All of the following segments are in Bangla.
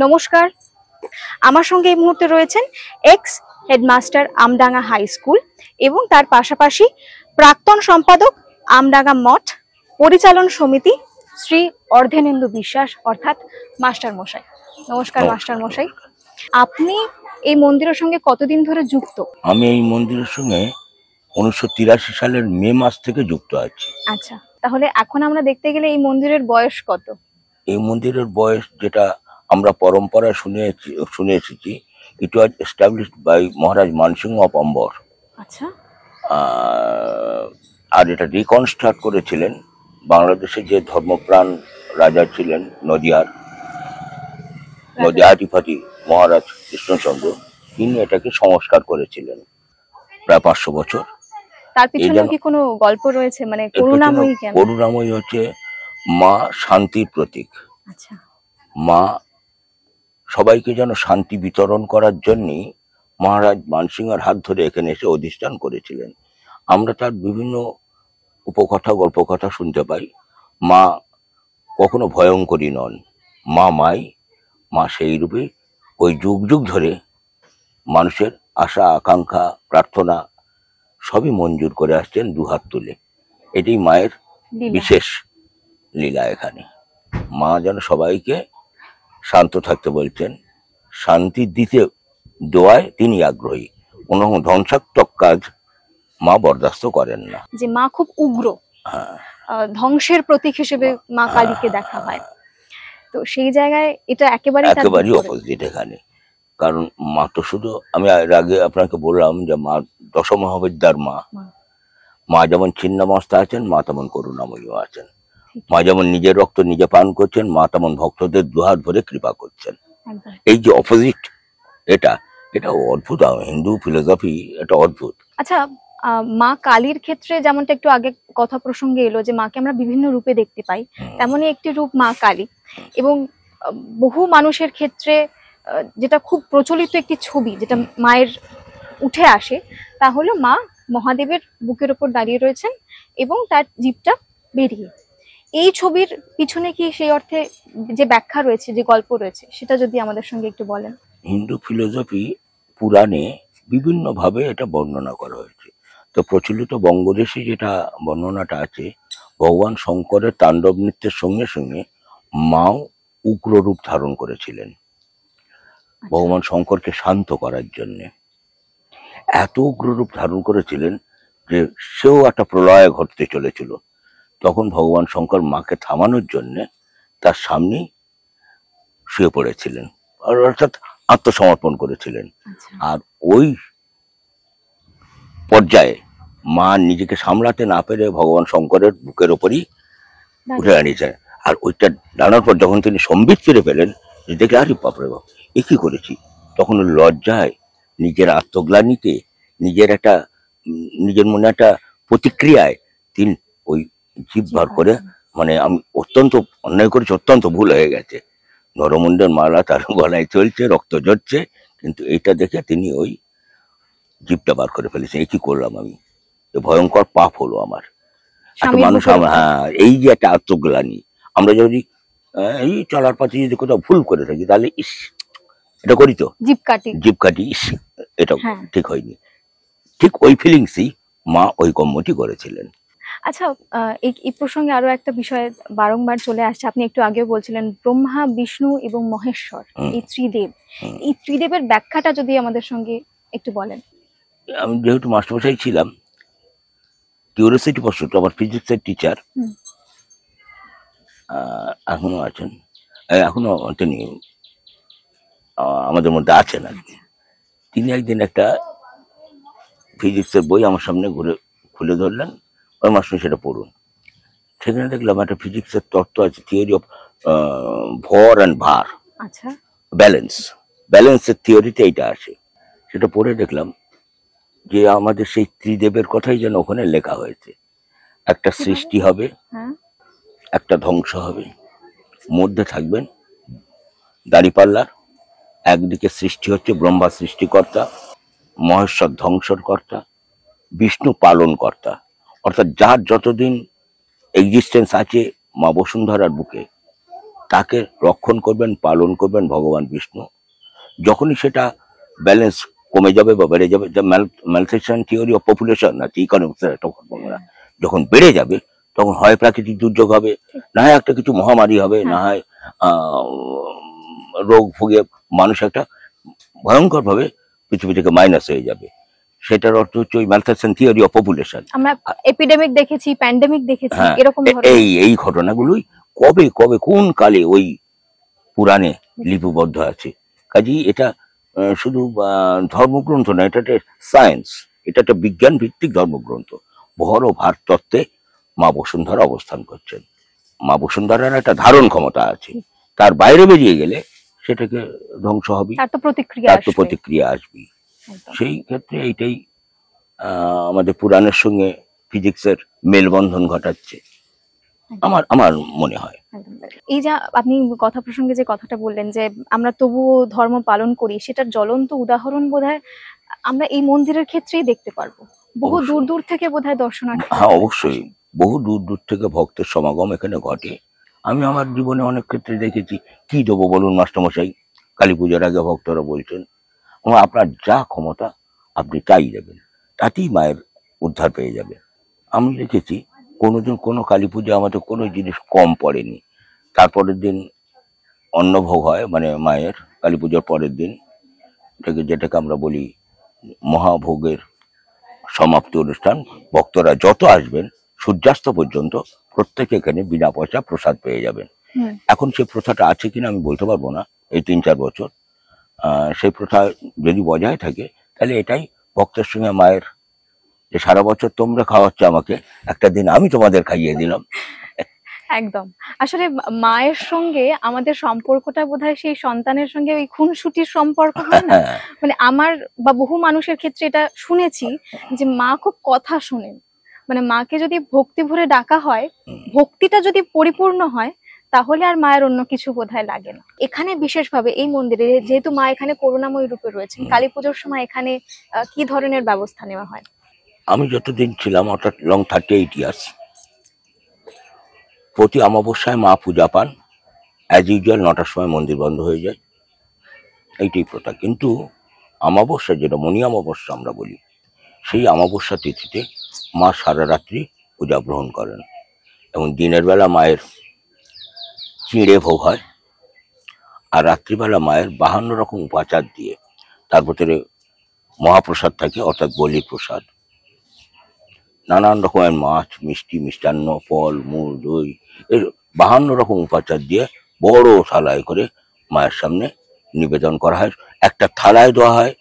নমস্কার, আমার সঙ্গে এই মুহূর্তে রয়েছেন ex headmaster Amdanga high school এবং তার পাশাপাশি প্রাক্তন সম্পাদক আমডাঙ্গা মঠ পরিচালন সমিতি শ্রী অর্ধেনেন্দু বিশ্বাস অর্থাৎ মাস্টার মশাই। নমস্কার মাস্টার মশাই, আপনি এই মন্দিরের সঙ্গে কতদিন ধরে যুক্ত? আমি এই মন্দিরের সঙ্গে 1983 সালের মে মাস থেকে যুক্ত আছি। আচ্ছা, তাহলে এখন আমরা দেখতে গেলে এই মন্দিরের বয়স কত? এই মন্দিরের বয়স যেটা আমরা পরম্পরায় শুনে এসেছি, it was established by Maharaj Mansingh of Amber. আচ্ছা। আর এটা রিকনস্ট্রাক্ট করেছিলেন বাংলাদেশে যে ধর্মপ্রাণ রাজা ছিলেন নদিয়াটিপতি মহারাজ কৃষ্ণচন্দ্র, তিনি এটাকে সংস্কার করেছিলেন প্রায় 500 বছর। তার পিছনে কি কোনো গল্প রয়েছে? মানে করুণাময়ী কেন? করুণাময়ী হচ্ছে মা শান্তির প্রতীক। আচ্ছা। মা সবাইকে যেন শান্তি বিতরণ করার জন্যই মহারাজ মানসিংহের হাত ধরে এখানে এসে অধিষ্ঠান করেছিলেন। আমরা তার বিভিন্ন উপকথা গল্পকথা শুনতে পাই। মা কখনো ভয়ঙ্করী নন, মা সেই রূপে ওই যুগ যুগ ধরে মানুষের আশা আকাঙ্ক্ষা প্রার্থনা সবই মঞ্জুর করে আসছেন দুহাত তুলে। এটি মায়ের বিশেষ লীলা। এখানে মা যেন সবাইকে শান্ত থাকতে বলছেন, শান্তি দিতে দোয়ায় তিনি আগ্রহী, কোনো ধ্বংসাত্মক কাজ মা বরদাস্ত করেন না। যে মা খুব উগ্র, ধ্বংসের প্রতীক হিসেবে মা কালীকে দেখা হয়, তো সেই জায়গায় এটা একেবারেই অপোজিট এখানে। কারণ মা তো শুধু, আমি এর আগে আপনাকে বললাম যে মা দশমহাবিদ্যার মা যেমন ছিন্নমস্তা আছেন, মা তেমন করুণাময়ী আছেন। মা যেমন নিজের রক্ত নিজে পান করছেন, মা তেমন ভক্তদের দুহাত ভরে কৃপা করছেন। এই যে অপোজিট, এটা অদ্ভুত। হিন্দু ফিলোসফি এটা অদ্ভুত। আচ্ছা, মা কালীর ক্ষেত্রে যেমনটা একটু আগে কথা প্রসঙ্গে এলো যে মাকে আমরা বিভিন্ন রূপে দেখতে পাই, তেমনই একটি রূপ মা কালী। এবং বহু মানুষের ক্ষেত্রে যেটা খুব প্রচলিত একটি ছবি যেটা মায়ের উঠে আসে, তা হলো মা মহাদেবের বুকের ওপর দাঁড়িয়ে রয়েছেন এবং তার জিভটা বেরিয়ে। এই ছবির পিছনে কি সেই অর্থে যে ব্যাখ্যা রয়েছে, যে গল্প রয়েছে, সেটা যদি আমাদের সঙ্গে একটু বলেন। হিন্দু ফিলোসফি পুরাণে বিভিন্ন ভাবে এটা বর্ণনা করা হয়েছে। তো প্রচলিত বঙ্গদেশে যেটা বর্ণনাটা আছে, ভগবান শঙ্করের তাণ্ডব নৃত্যের সঙ্গে সঙ্গে মাও উগ্র রূপ ধারণ করেছিলেন ভগবান শঙ্করকে শান্ত করার জন্য। এত উগ্র রূপ ধারণ করেছিলেন যে সেও একটা প্রলয় ঘটতে চলেছিল। তখন ভগবান শঙ্কর মাকে থামানোর জন্য তার সামনেই শুয়ে পড়েছিলেন, অর্থাৎ আত্মসমর্পণ করেছিলেন। আর ওই পর্যায়ে মা নিজেকে সামলাতে না পেরে ভগবান শঙ্করের বুকের ওপরই উঠে দাঁড়িয়েছেন। আর ওইটা দাঁড়ানোর পর যখন তিনি সম্বিত ফিরে পেলেন, দেখলে আরে বাপরে বাপ, এ কি করেছি, তখন লজ্জায়, নিজের আত্মগ্লানিতে, নিজের মনে একটা প্রতিক্রিয়ায় তিনি ওই জিভ বার করে, মানে আমি অত্যন্ত অন্যায় করেছি, অত্যন্ত ভুল হয়ে গেছে, নরমুণ্ডের মালা তার গলায় চলছে, রক্ত ঝরছে, কিন্তু এইটা দেখে তিনি ওই জিভটা বার করে ফেলেছেন। এই কি করলাম আমি, ভয়ঙ্কর পাপ হলো আমার। একটা মানুষ, এই যে একটা আত্মগ্লানি, আমরা যদি এই চলার পথে যদি কোথাও ভুল করে থাকি, তাহলে ইস এটা করি তো, জিভ কাটি, ইস এটা ঠিক হয়নি, ঠিক ওই ফিলিংসই মা ওই কর্মটি করেছিলেন। আচ্ছা, এই প্রসঙ্গে আরো একটা বিষয় বারংবার চলে আসছে, আপনি একটু আগেও বলছিলেন ব্রহ্মা, বিষ্ণু এবং মহেশ্বর, এই ত্রিদেব। এই ত্রিদেবের ব্যাখ্যাটা যদি আমাদের সঙ্গে একটু বলেন। আমি যেহেতু মাস্টারমশাই ছিলাম, কিউরিওসিটি বশত আমার ফিজিক্সের টিচার এখনো আছেন, এখনো তিনি আমাদের মধ্যে আছেন আর কি। তিনি একদিন একটা ফিজিক্সের বই আমার সামনে খুলে ধরলেন, ওই মাস্টার সেটা পড়ুন। সেখানে দেখলাম একটা ফিজিক্সের তত্ত্ব আছে, থিওরি অফ ভর অ্যান্ড ভার, ব্যালেন্সের থিওরিতে এইটা আছে। সেটা পড়ে দেখলাম যে আমাদের সেই ত্রিদেবের কথাই যেন ওখানে লেখা হয়েছে। একটা সৃষ্টি হবে, একটা ধ্বংস হবে, মধ্যে থাকবেন দাঁড়িপাল্লার। একদিকে সৃষ্টি হচ্ছে ব্রহ্মা সৃষ্টিকর্তা, মহেশ্বর ধ্বংসকর্তা, বিষ্ণু পালন কর্তা। অর্থাৎ যার যতদিন এক্সিস্টেন্স আছে মা বসুন্ধরার বুকে, তাকে রক্ষণ করবেন, পালন করবেন ভগবান বিষ্ণু। যখনই সেটা ব্যালেন্স কমে যাবে বা বেড়ে যাবে, ম্যালথেশন থিওরি অফ পপুলেশন আছে ইকোনমিক্সের একটা ফর্মুলা, যখন বেড়ে যাবে তখন হয় প্রাকৃতিক দুর্যোগ হবে, না হয় একটা কিছু মহামারী হবে, না হয় রোগ ভুগে মানুষ একটা ভয়ঙ্কর ভাবে পৃথিবী থেকে মাইনাস হয়ে যাবে। সেটার অর্থ হচ্ছে ওই ম্যালথেশন থিওরি অফ পপুলেশন। আমরা এপিডেমিক দেখেছি, প্যান্ডেমিক দেখেছি, হ্যাঁ, এরকম এই ঘটনাগুলোই কবে কবে কোন কালে ওই পুরাণে লিপিবদ্ধ আছে। কাজেই এটা শুধু ধর্মগ্রন্থ না, এটা একটা সায়েন্স, এটা একটা বিজ্ঞান ভিত্তিক ধর্মগ্রন্থ। ভর ও ভার তত্ত্বে মা বসুন্ধরা অবস্থান করছেন। মা বসুন্ধরার একটা ধারণ ক্ষমতা আছে, তার বাইরে বেরিয়ে গেলে সেটাকে ধ্বংস হবে, তার তো প্রতিক্রিয়া আসবে। সেই ক্ষেত্রে এইটাই আমাদের পুরাণের সঙ্গে ফিজিক্সের মেলবন্ধন ঘটাচ্ছে আমার মনে হয়। এই যে আপনি কথা প্রসঙ্গে যে কথাটা বললেন যে আমরা তবুও ধর্ম পালন করি, সেটার জ্বলন্ত উদাহরণ বোধহয় আমরা এই মন্দিরের ক্ষেত্রেই দেখতে পারবো। বহু দূর দূর থেকে বোধহয় দর্শনার্থী। হ্যাঁ, অবশ্যই বহু দূর দূর থেকে ভক্তের সমাগম এখানে ঘটে। আমি আমার জীবনে অনেক ক্ষেত্রে দেখেছি, কি দেবো বলুন মাস্টারমশাই, কালী পুজোর আগে ভক্তরা বলছেন আপনার যা ক্ষমতা আপনি তাই দেবেন, তাতেই মায়ের উদ্ধার পেয়ে যাবে। আমি দেখেছি কোনোদিন কোনো কালী পুজো আমাদের কোনো জিনিস কম পড়েনি। তারপরের দিন অন্নভোগ হয়, মানে মায়ের কালী পুজোর পরের দিন, যেটাকে আমরা বলি মহাভোগের সমাপ্তি অনুষ্ঠান। ভক্তরা যত আসবেন সূর্যাস্ত পর্যন্ত প্রত্যেকে এখানে বিনা পয়সা প্রসাদ পেয়ে যাবেন। এখন সেই প্রথাটা আছে কিনা আমি বলতে পারবো না, এই 3-4 বছর সেই প্রথা যদি বজায় থাকে তাহলে এটাই ভক্তের সঙ্গে মায়ের, যে সারা বছর তোমরা খাওয়াচ্ছ আমাকে, একটা দিন আমি তোমাদের খাইয়ে দিলাম। একদম। আসলে মায়ের সঙ্গে আমাদের সম্পর্কটা বোধহয় সেই সন্তানের সঙ্গে ওই খুনসুটির সম্পর্ক হয় না, মানে আমার বা বহু মানুষের ক্ষেত্রে এটা শুনেছি যে মা খুব কথা শোনেন। মানে মাকে যদি ভক্তি ভরে ডাকা হয়, ভক্তিটা যদি পরিপূর্ণ হয়, তাহলে আর মায়ের অন্য কিছু বোধহয় লাগে না। এখানে বিশেষভাবে এই মন্দিরে যেহেতু মা এখানে করুণাময়ী রূপে রয়েছেন, কালী পুজোর সময় এখানে কি ধরনের ব্যবস্থা নেওয়া হয়? আমি যতদিন ছিলাম, অর্থাৎ লং 38 ইয়ার্স, প্রতি অমাবস্যায় মা পূজা পান। অ্যাজ ইউজুয়াল 9টার সময় মন্দির বন্ধ হয়ে যায়, এইটাই প্রথা। কিন্তু অমাবস্যা, যেটা মণি অমাবস্যা আমরা বলি, সেই অমাবস্যা তিথিতে মা সারা রাত্রি পূজা গ্রহণ করেন এবং দিনের বেলা মায়ের চিঁড়ে ভোগ হয়, আর রাত্রিবেলা মায়ের 52 রকম উপাচার দিয়ে, তার ভিতরে মহাপ্রসাদ থাকে, অর্থাৎ বলির প্রসাদ, নানান রকমের মাছ, মিষ্টি, মিষ্টান্ন, ফল, মূল, দই, এর 52 রকম উপাচার দিয়ে বড় থালায় করে মায়ের সামনে নিবেদন করা হয়। একটা থালায় দেওয়া হয়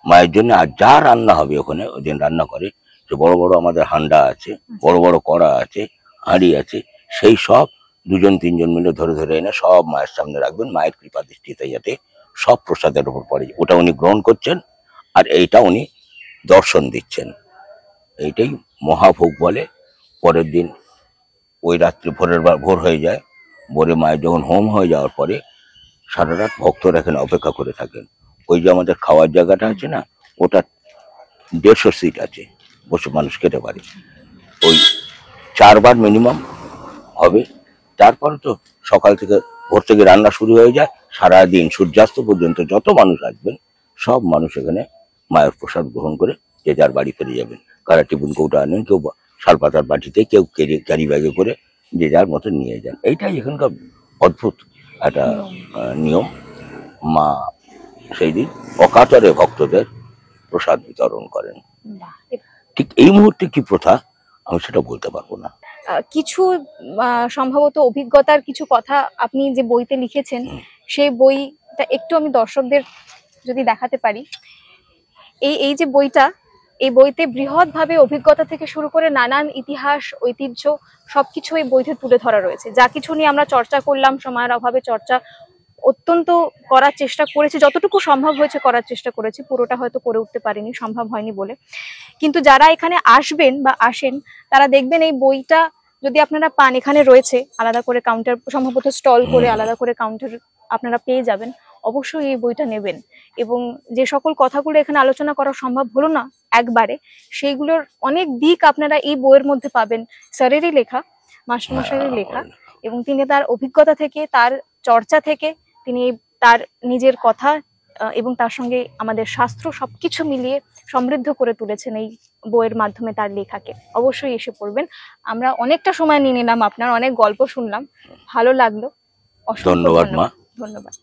মায়ের জন্য, আর যা রান্না হবে ওখানে ওই দিন রান্না করে, যে বড় বড় আমাদের হান্ডা আছে, বড় বড় কড়া আছে, হাঁড়ি আছে, সেই সব 2-3 মিলে ধরে ধরে এনে সব মায়ের সামনে রাখবেন। মায়ের কৃপা দৃষ্টিতে যাতে সব প্রসাদের উপর পড়ে, ওটা উনি গ্রহণ করছেন, আর এইটা উনি দর্শন দিচ্ছেন। এইটাই মহাভোগ বলে। পরের দিন ওই রাত্রে ভোর হয়ে যায়, ভোরে মায়ের যখন হোম হয়ে যাওয়ার পরে সারা রাত ভক্তরা এখানে অপেক্ষা করে থাকেন। ওই যে আমাদের খাওয়ার জায়গাটা আছে না, ওটা 150 সিট আছে, বসে মানুষ খেতে পারে। ওই 4 বার মিনিমাম হবে। তারপরে তো সকাল থেকে ভোর থেকে রান্না শুরু হয়ে যায়, সারাদিন সূর্যাস্ত পর্যন্ত যত মানুষ আসবেন সব মানুষ এখানে মায়ের প্রসাদ গ্রহণ করে যে যার বাড়ি ফিরে যাবেন। কারা টিফিন কৌটা আনেন, কেউ শালপাতার বাটিতে, কেউ ক্যারি ব্যাগে করে যে যার মতো নিয়ে যান। এইটাই এখানকার অদ্ভুত একটা নিয়ম। মা সেই দিন অকাতরে ভক্তদের প্রসাদ বিতরণ করেন। ঠিক এই মুহূর্তে কি প্রথা আমি সেটা বলতে পারবো না। কিছু সম্ভবত অভিজ্ঞতার কিছু কথা আপনি যে বইতে লিখেছেন, সেই বইটা একটু আমি দর্শকদের যদি দেখাতে পারি। এই যে বইটা, এই বইতে বৃহৎ ভাবে অভিজ্ঞতা থেকে শুরু করে নানান ইতিহাস, ঐতিহ্য সবকিছু এই বইতে তুলে ধরা রয়েছে। যা কিছু নিয়ে আমরা চর্চা করলাম, সময়ের অভাবে চর্চা অত্যন্ত করার চেষ্টা করেছি, যতটুকু সম্ভব হয়েছে করার চেষ্টা করেছি, পুরোটা হয়তো করে উঠতে পারিনি, সম্ভব হয়নি বলে। কিন্তু যারা এখানে আসবেন বা আসেন, তারা দেখবেন এই বইটা যদি আপনারা পান, এখানে রয়েছে আলাদা করে কাউন্টার, সম্ভবত স্টল করে আলাদা করে কাউন্টার আপনারা পেয়ে যাবেন। অবশ্যই এই বইটা নেবেন, এবং যে সকল কথাগুলো এখানে আলোচনা করা সম্ভব হলো না একবারে, সেইগুলোর অনেক দিক আপনারা এই বইয়ের মধ্যে পাবেন। স্যারেরই লেখা, মাস্টারমশাইয়ের লেখা, এবং তিনি তার অভিজ্ঞতা থেকে, তার চর্চা থেকে তিনি তার নিজের কথা এবং তার সঙ্গে আমাদের শাস্ত্র সবকিছু মিলিয়ে সমৃদ্ধ করে তুলেছেন এই বইয়ের মাধ্যমে তার লেখাকে। অবশ্যই এসে পড়বেন। আমরা অনেকটা সময় নিয়ে নিলাম, আপনার অনেক গল্প শুনলাম, ভালো লাগলো। অসংখ্য ধন্যবাদ মা। ধন্যবাদ।